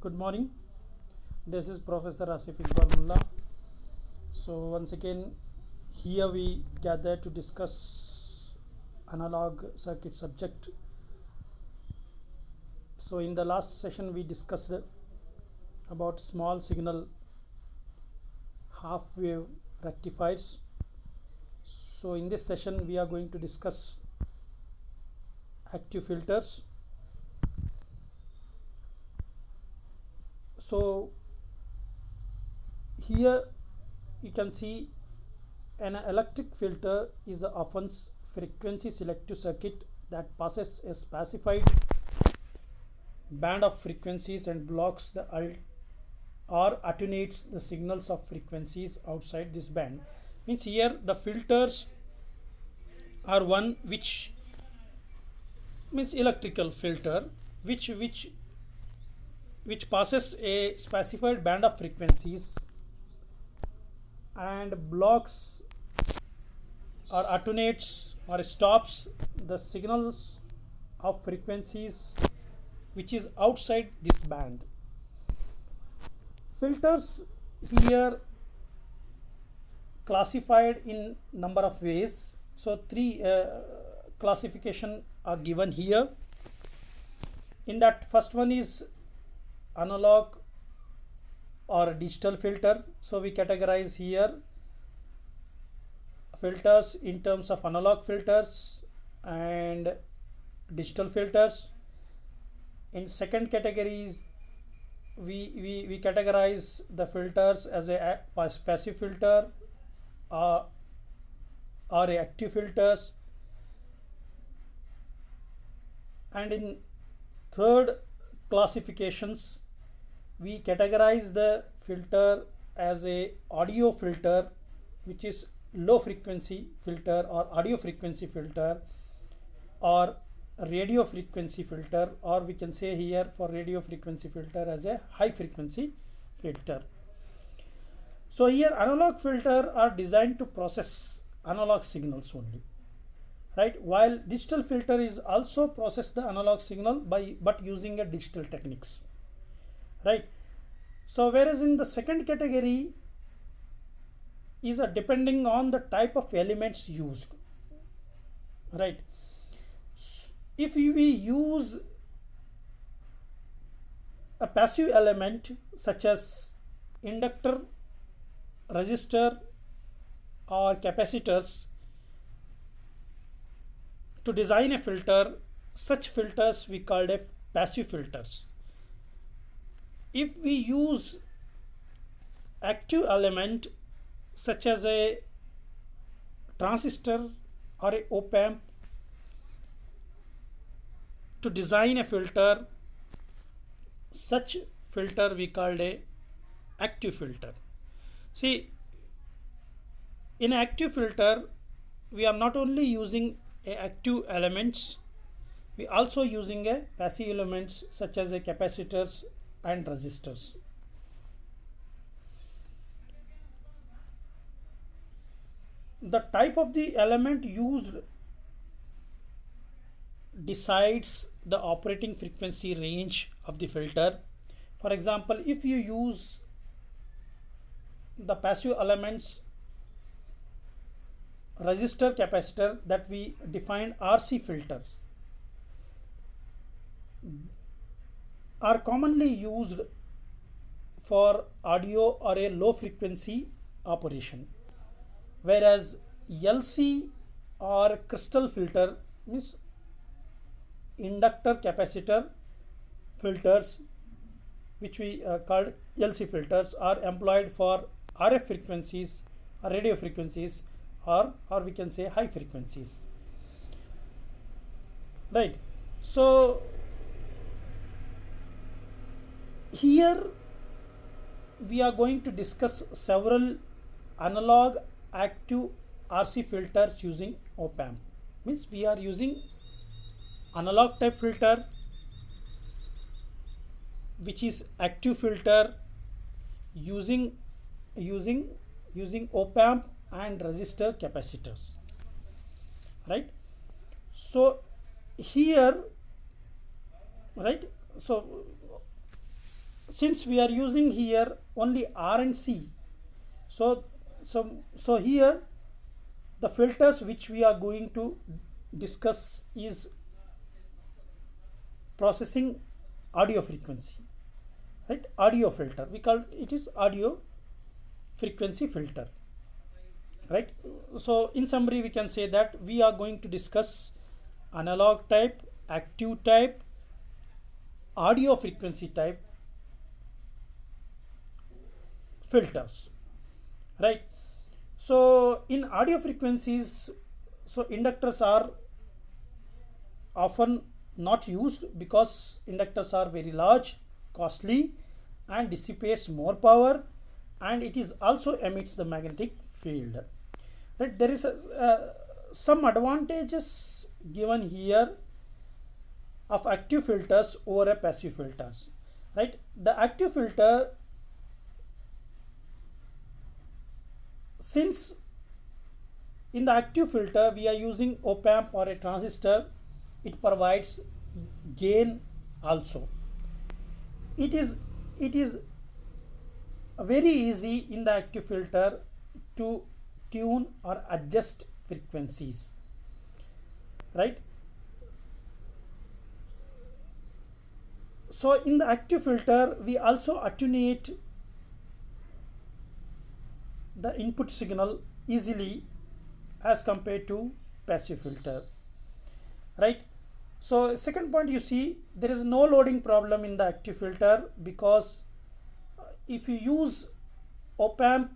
Good morning. This is Professor Asif Iqbal Mullah. So once again, here we gather to discuss analog circuit subject. So in the last session, we discussed about small signal half wave rectifiers. So in this session, we are going to discuss active filters. So here you can see an electric filter is a often frequency selective circuit that passes a specified band of frequencies and blocks the or attenuates the signals of frequencies outside this band. Means here the filters are one which means electrical filter which passes a specified band of frequencies and blocks or attenuates or stops the signals of frequencies which is outside this band. Filters here classified in number of ways. So three classification are given here. In that, first one is analog or digital filter. So we categorize here filters in terms of analog filters and digital filters. In second category, we categorize the filters as a passive filter or a active filters. And in third classifications, we categorize the filter as a audio filter, which is low frequency filter or audio frequency filter, or radio frequency filter, or we can say here for radio frequency filter as a high frequency filter. So here analog filter are designed to process analog signals only, right? While digital filter is also process the analog signal but using a digital techniques, right? So whereas in the second category is depending on the type of elements used, right? If we use a passive element such as inductor, resistor or capacitors to design a filter, such filters we called a passive filters. If we use active element such as a transistor or a op amp to design a filter, such filter we called a active filter. See, in active filter we are not only using a active elements, we also using a passive elements such as a capacitors and resistors. The type of the element used decides the operating frequency range of the filter. For example, if you use the passive elements resistor, capacitor, that we define RC filters, are commonly used for audio or a low frequency operation, whereas LC or crystal filter means inductor capacitor filters, which we called LC filters, are employed for RF frequencies or radio frequencies or we can say high frequencies, right? So here we are going to discuss several analog active RC filters using op amp. Means we are using analog type filter which is active filter using op amp and resistor capacitors, right? So here, right, so since we are using here only R and C, so here the filters which we are going to discuss is processing audio frequency, right? Audio filter, we call it is audio frequency filter, right? So in summary we can say that we are going to discuss analog type, active type, audio frequency type filters, right? So in audio frequencies, so inductors are often not used because inductors are very large, costly, and dissipates more power, and it is also emits the magnetic field, right? There is some advantages given here of active filters over a passive filters, right? The active filter, since in the active filter we are using op amp or a transistor, it provides gain also. It is very easy in the active filter to tune or adjust frequencies, right? So in the active filter we also attenuate the input signal easily as compared to passive filter, right? So second point, you see there is no loading problem in the active filter, because if you use op amp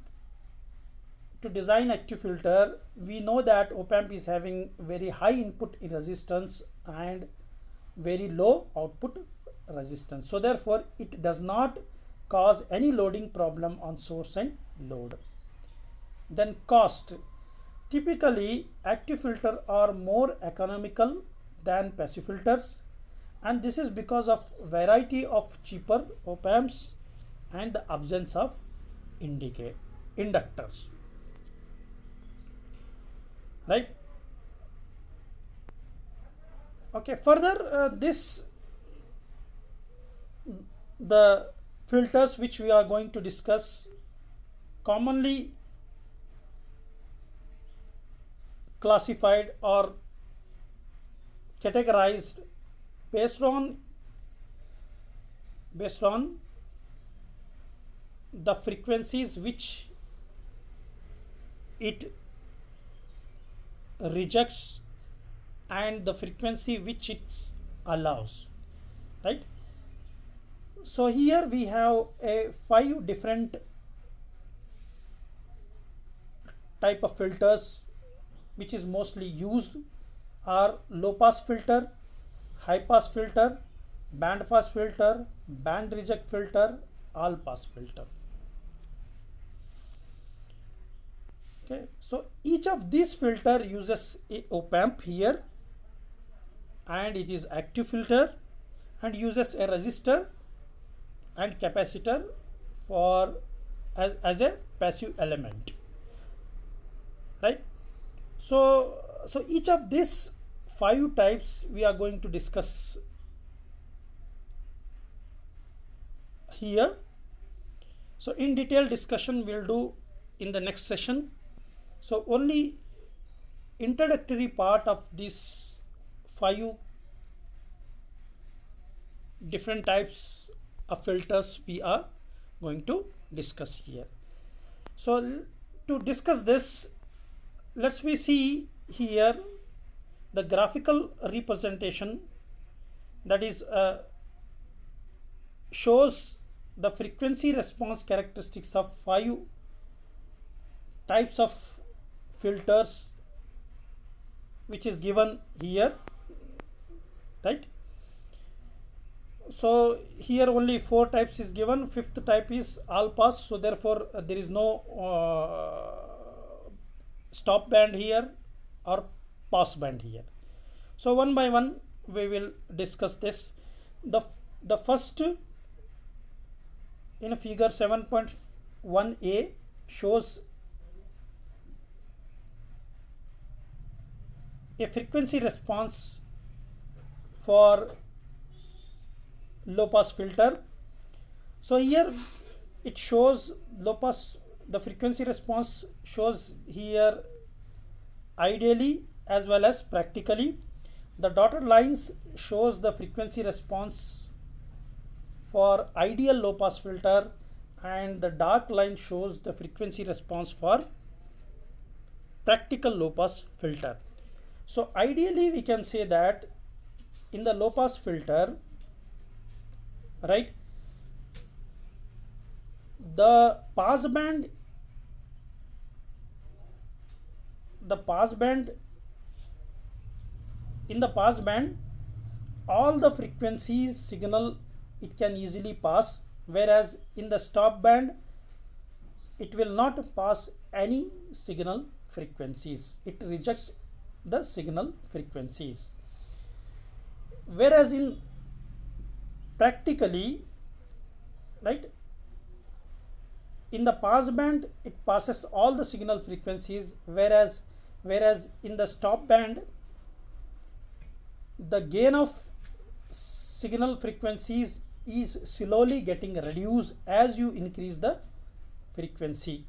to design active filter, we know that op amp is having very high input resistance and very low output resistance, so therefore it does not cause any loading problem on source and load. Then cost, typically active filter are more economical than passive filters, and this is because of variety of cheaper op amps and the absence of inductors, right? Okay, further the filters which we are going to discuss commonly classified or categorized based on the frequencies which it rejects and the frequency which it allows, right? So here we have a 5 different type of filters which is mostly used are low pass filter, high pass filter, band pass filter, band reject filter, all pass filter. Okay, so each of these filter uses a op amp here, and it is active filter and uses a resistor and capacitor for as a passive element, right? So each of these 5 types we are going to discuss here. So in detail discussion we'll do in the next session. So only introductory part of these 5 different types of filters we are going to discuss here. So to discuss this, let's we see here the graphical representation, that is shows the frequency response characteristics of 5 types of filters which is given here, right? So here only 4 types is given, 5th type is all pass, so therefore there is no stop band here or pass band here. So one by one we will discuss this. The first in figure 7.1a shows a frequency response for low pass filter. So here it shows low pass, the frequency response shows here ideally as well as practically. The dotted lines shows the frequency response for ideal low pass filter, and the dark line shows the frequency response for practical low pass filter. So ideally we can say that in the low pass filter, right, the pass band in the pass band all the frequencies signal it can easily pass, whereas in the stop band it will not pass any signal frequencies, it rejects the signal frequencies. Whereas in practically, right, in the pass band it passes all the signal frequencies, whereas in the stop band the gain of signal frequencies is slowly getting reduced as you increase the frequency,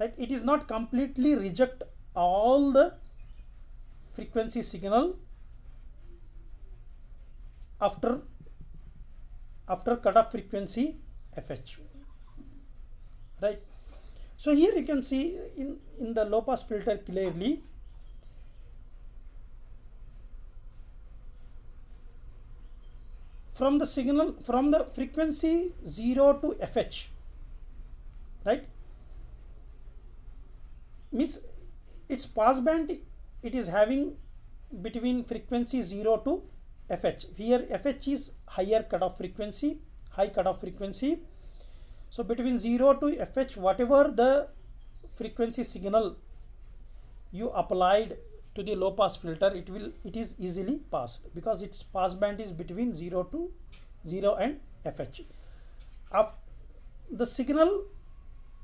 right. It is not completely reject all the frequency signal after cutoff frequency FH, right. So here you can see in the low pass filter clearly from the signal, from the frequency 0 to FH, right, means its pass band it is having between frequency 0 to FH. Here FH is higher cutoff frequency, high cutoff frequency. So between 0 to FH, whatever the frequency signal you applied to the low pass filter, it is easily passed because its pass band is between 0 and FH. After the signal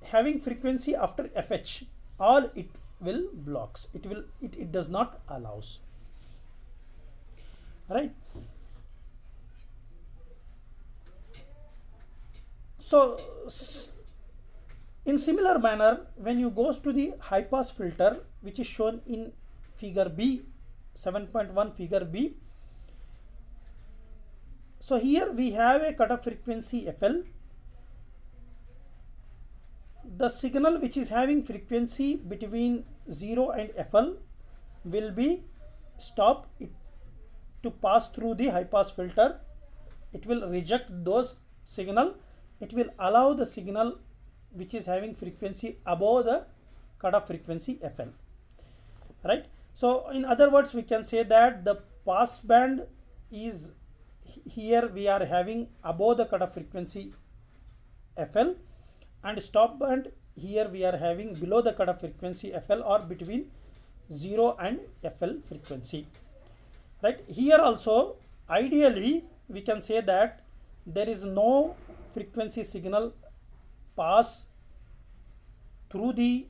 having frequency after FH, all it will blocks, it does not allows, right. So in similar manner, when you goes to the high pass filter, which is shown in figure B, 7.1 figure B. So here we have a cutoff frequency FL. The signal which is having frequency between 0 and FL will be stopped to pass through the high pass filter. It will reject those signal. It will allow the signal which is having frequency above the cutoff frequency FL, right. So in other words, we can say that the pass band is here we are having above the cutoff frequency FL, and stop band here we are having below the cutoff frequency FL or between 0 and FL frequency, right. Here also ideally we can say that there is no frequency signal pass through the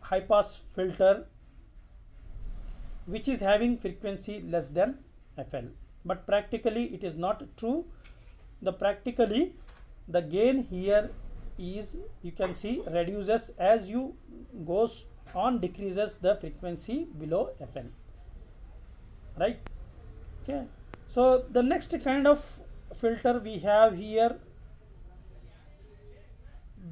high pass filter which is having frequency less than FL, but practically it is not true. Practically the gain here is, you can see, reduces as you goes on, decreases the frequency below FL, right. Okay, so the next kind of filter we have here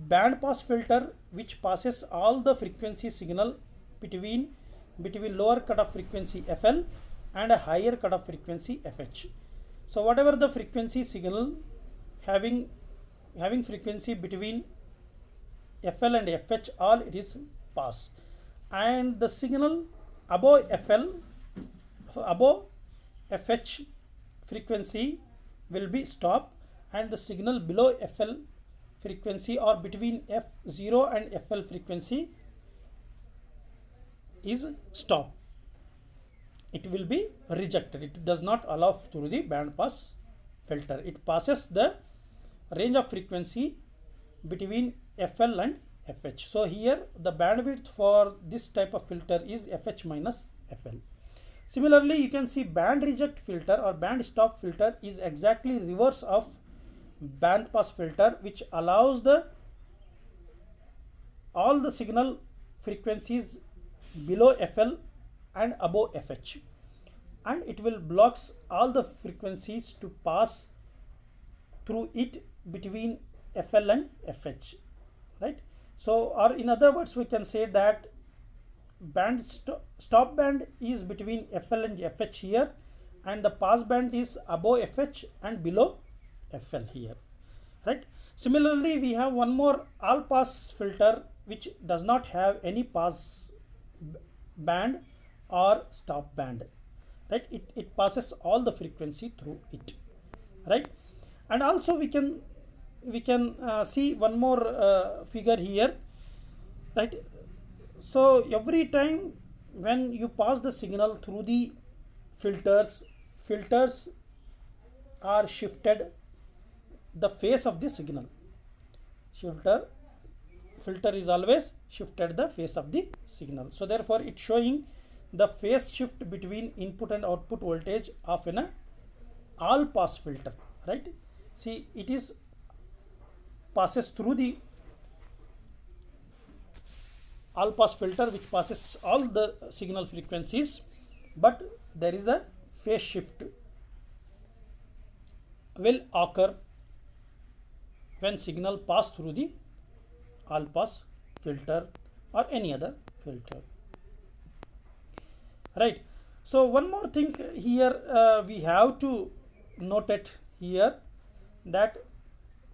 band pass filter, which passes all the frequency signal between lower cutoff frequency FL and a higher cutoff frequency FH. So whatever the frequency signal having frequency between FL and FH, all it is pass, and the signal above FH frequency will be stop, and the signal below FL frequency or between F0 and FL frequency is stop. It will be rejected. It does not allow through the band pass filter. It passes the range of frequency between FL and FH. So here the bandwidth for this type of filter is FH minus FL. Similarly, you can see band reject filter or band stop filter is exactly reverse of band pass filter, which allows the all the signal frequencies below FL and above FH, and it will blocks all the frequencies to pass through it between FL and FH, right? So, or in other words, we can say that stop band is between FL and FH here, and the pass band is above FH and below FL here, right? Similarly, we have one more all pass filter which does not have any pass band or stop band, right? It passes all the frequency through it, right? And also we can see one more figure here, right? So every time when you pass the signal through the filters are shifted the phase of the signal. Filter is always shifted the phase of the signal. So therefore it showing the phase shift between input and output voltage of an all pass filter, right? See, it is passes through the all pass filter which passes all the signal frequencies, but there is a phase shift will occur when signal pass through the all pass filter or any other filter, right? So one more thing here we have to note it here, that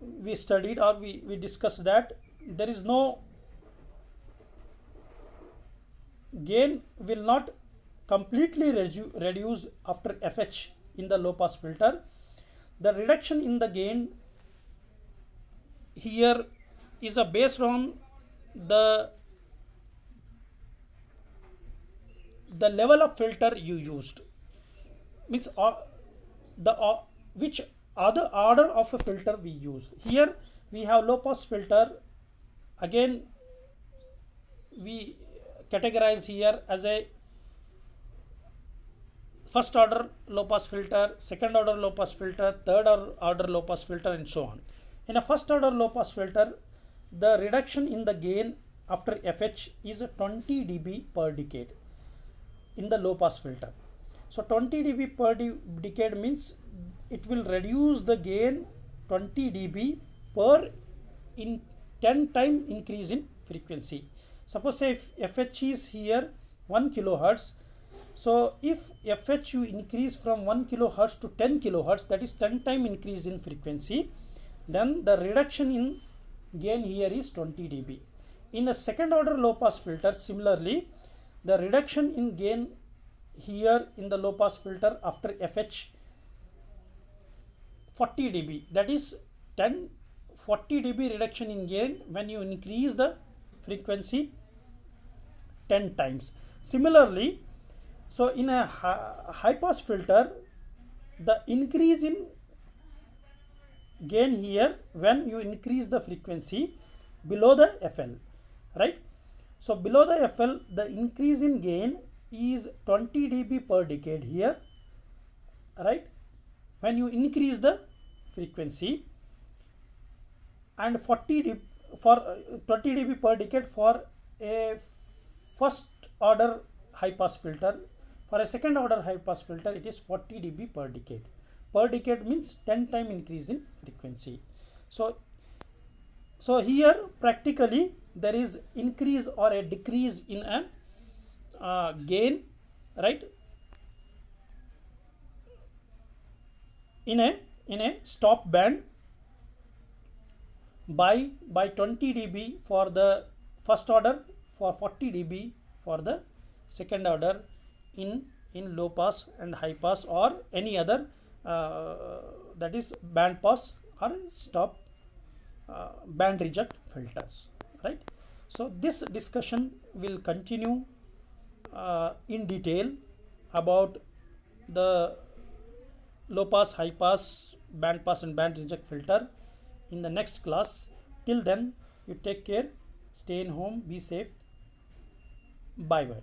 we studied or we discussed that there is no gain will not completely reduce after FH in the low pass filter. The reduction in the gain here is based on the level of filter you used, means which other order of a filter we use. Here we have low pass filter, again we categorize here as a first order low pass filter, second order low pass filter, third order low pass filter, and so on. In a first order low pass filter, the reduction in the gain after FH is 20 dB per decade in the low pass filter. So 20 dB per decade means it will reduce the gain 20 dB per in 10 time increase in frequency. Suppose say if FH is here 1 kilohertz, so if FH you increase from 1 kilohertz to 10 kilohertz, that is 10 time increase in frequency, then the reduction in gain here is 20 dB. In the second order low pass filter, similarly, the reduction in gain here in the low pass filter after FH 40 dB, that is 40 dB reduction in gain when you increase the frequency 10 times. Similarly, so in a high pass filter, the increase in gain here when you increase the frequency below the FL, right? So below the FL, the increase in gain is 20 dB per decade here, right? When you increase the frequency, and 40 dB for 20 dB per decade for a first order high pass filter. For a second order high pass filter, it is 40 dB per decade. Per decade means 10 time increase in frequency. So here practically there is increase or a decrease in a gain, right? In a stop band by 20 dB for the first order, for 40 dB for the second order in low pass and high pass or any other that is band pass or stop band reject filters, right? So this discussion will continue in detail about the low pass, high pass, band pass and band reject filter in the next class. Till then, you take care, stay in home, be safe, bye bye.